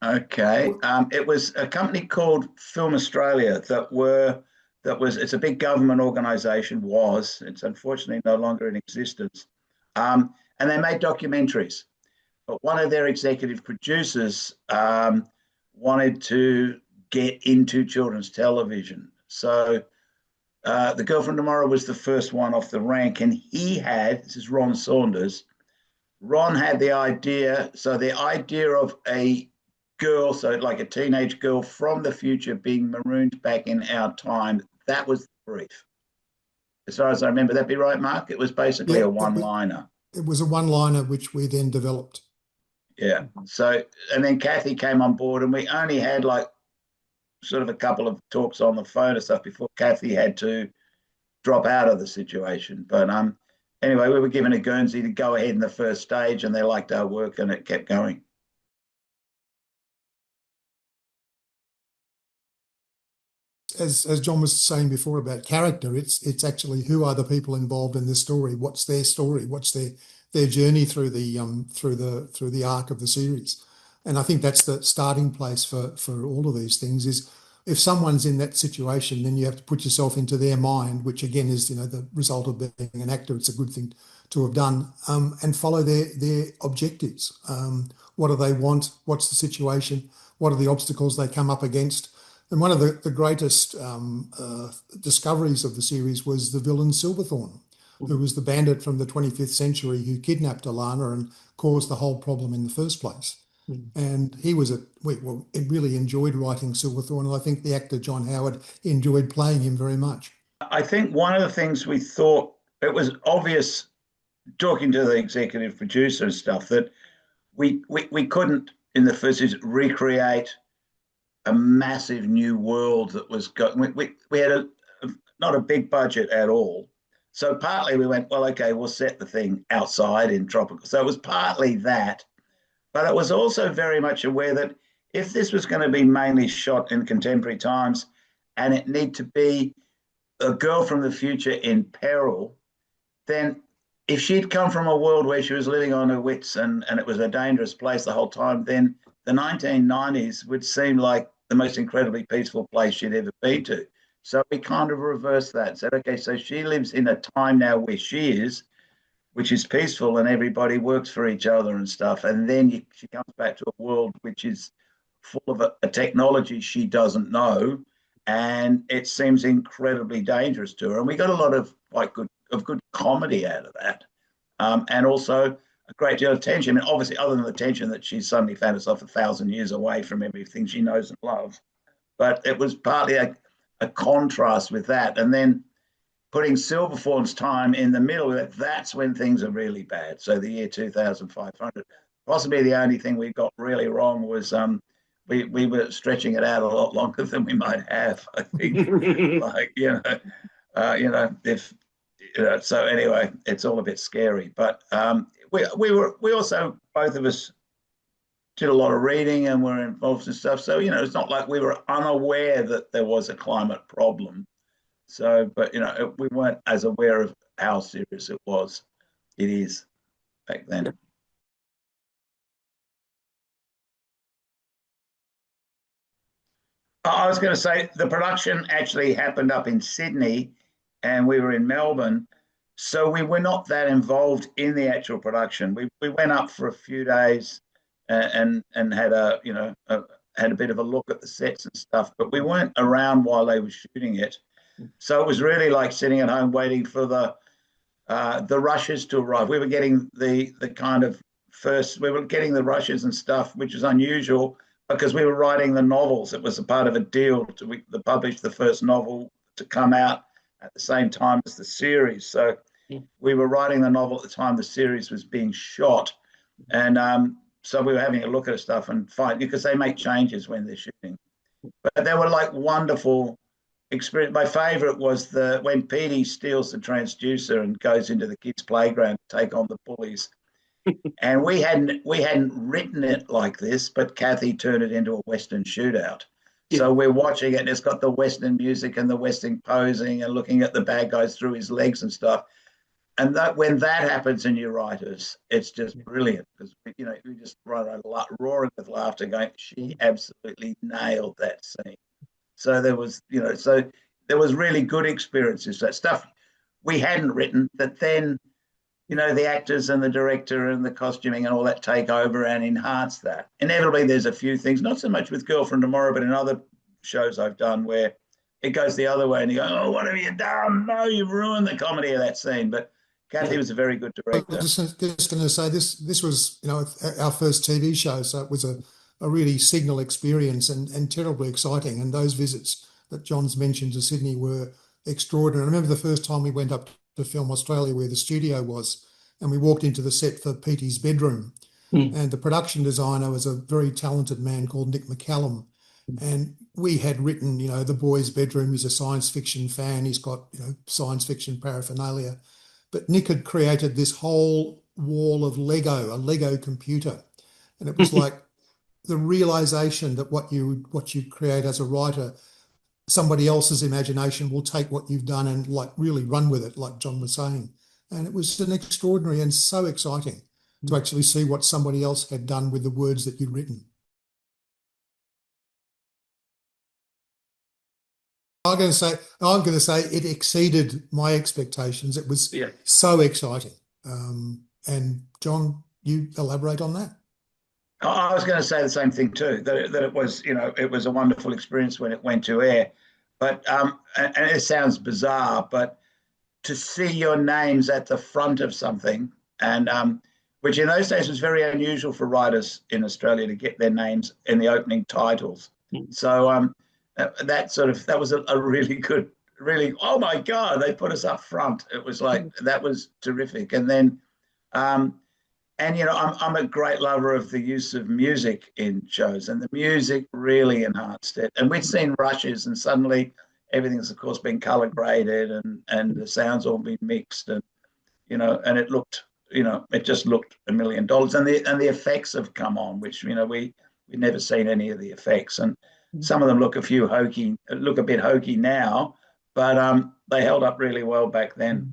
Okay. It was a company called Film Australia it's a big government organization, it's unfortunately no longer in existence. And they made documentaries. But one of their executive producers wanted to get into children's television. So The Girl from Tomorrow was the first one off the rank, and this is Ron Saunders. Ron had the idea, so the idea of a girl, so like a teenage girl from the future being marooned back in our time, that was the brief. As far as I remember, that be right, Mark? It was basically Yeah, a one-liner. it was a one-liner which we then developed. Yeah. So, and then Kathy came on board, and we only had like sort of a couple of talks on the phone and stuff before Kathy had to drop out of the situation. But anyway, we were given a Guernsey to go ahead in the first stage, and they liked our work, and it kept going. As John was saying before about character, it's actually who are the people involved in this story? What's their story? What's their journey through the arc of the series? And I think that's the starting place for all of these things. Is if someone's in that situation, then you have to put yourself into their mind, which again is the result of being an actor. It's a good thing to have done, and follow their objectives. What do they want? What's the situation? What are the obstacles they come up against? And one of the greatest discoveries of the series was the villain Silverthorn, who was the bandit from the 25th century who kidnapped Alana and caused the whole problem in the first place. And he was really enjoyed writing Silverthorn, and I think the actor John Howard enjoyed playing him very much. I think one of the things we thought, it was obvious talking to the executive producer and stuff, that we couldn't in the first season recreate a massive new world that was going. We had not a big budget at all. So partly we went, well, okay, we'll set the thing outside in tropical. So it was partly that, but it was also very much aware that if this was going to be mainly shot in contemporary times and it need to be a girl from the future in peril, then if she'd come from a world where she was living on her wits and it was a dangerous place the whole time, then the 1990s would seem like the most incredibly peaceful place she'd ever been to. So we kind of reversed that and said, okay, so she lives in a time now where she is, which is peaceful and everybody works for each other and stuff. And then she comes back to a world which is full of a technology she doesn't know. And it seems incredibly dangerous to her. And we got a lot of good comedy out of that. And also a great deal of tension. I mean, obviously, other than the tension that she suddenly found herself 1,000 years away from everything she knows and loves. But it was partly a contrast with that. And then putting Silverthorn's time in the middle of it, that's when things are really bad. So the year 2500. Possibly the only thing we got really wrong was we were stretching it out a lot longer than we might have, I think. If so anyway, it's all a bit scary. But we also, both of us, did a lot of reading and were involved in stuff. So it's not like we were unaware that there was a climate problem. So, but we weren't as aware of how serious it was. It is back then. I was going to say the production actually happened up in Sydney, and we were in Melbourne. So we were not that involved in the actual production. We went up for a few days and had had a bit of a look at the sets and stuff, but we weren't around while they were shooting it. So it was really like sitting at home waiting for the rushes to arrive. We were getting the kind of we were getting the rushes and stuff, which is unusual because we were writing the novels. It was a part of a deal to publish the first novel to come out at the same time as the series. So we were writing the novel at the time the series was being shot. And so we were having a look at stuff and find, because they make changes when they're shooting. But they were like wonderful experience. My favorite was when Petey steals the transducer and goes into the kids' playground to take on the bullies. And we hadn't written it like this, but Kathy turned it into a Western shootout. So we're watching it, and it's got the Western music and the Western posing and looking at the bad guys through his legs and stuff. and that when that happens in your writers, it's just brilliant because we just run around roaring with laughter, going, "She absolutely nailed that scene." So there was really good experiences. That stuff we hadn't written, but then the actors and the director and the costuming and all that take over and enhance that. Inevitably, there's a few things, not so much with Girlfriend Tomorrow, but in other shows I've done where it goes the other way and you go, "Oh, what have you done? No, you've ruined the comedy of that scene." But Kathy was a very good I director. was just going to say this was our first TV show, so it was a really signal experience and terribly exciting. And those visits that John's mentioned to Sydney were extraordinary. I remember the first time we went up to Film Australia, where the studio was, and we walked into the set for Petey's bedroom, and the production designer was a very talented man called Nick McCallum. And we had written, the boy's bedroom. He's a science fiction fan. He's got, science fiction paraphernalia. But Nick had created this whole wall of Lego, a Lego computer. And it was like the realization that what you create as a writer, somebody else's imagination will take what you've done and like really run with it, like John was saying. And it was an extraordinary and so exciting to actually see what somebody else had done with the words that you'd written. I'm going to say it exceeded my expectations. It was so exciting. And John, you elaborate on that. I was going to say the same thing too. That it was it was a wonderful experience when it went to air. But and it sounds bizarre, but to see your names at the front of something, and which in those days was very unusual for writers in Australia to get their names in the opening titles. So that was a really good, really, oh my God, they put us up front. It was like that was terrific. And then and I'm a great lover of the use of music in shows, and the music really enhanced it. And we'd seen rushes, and suddenly everything's of course been color graded, and the sounds all been mixed, and and it looked, it just looked $1,000,000. And the effects have come on, which we've never seen any of the effects, and some of them look a bit hokey now, but they held up really well back then.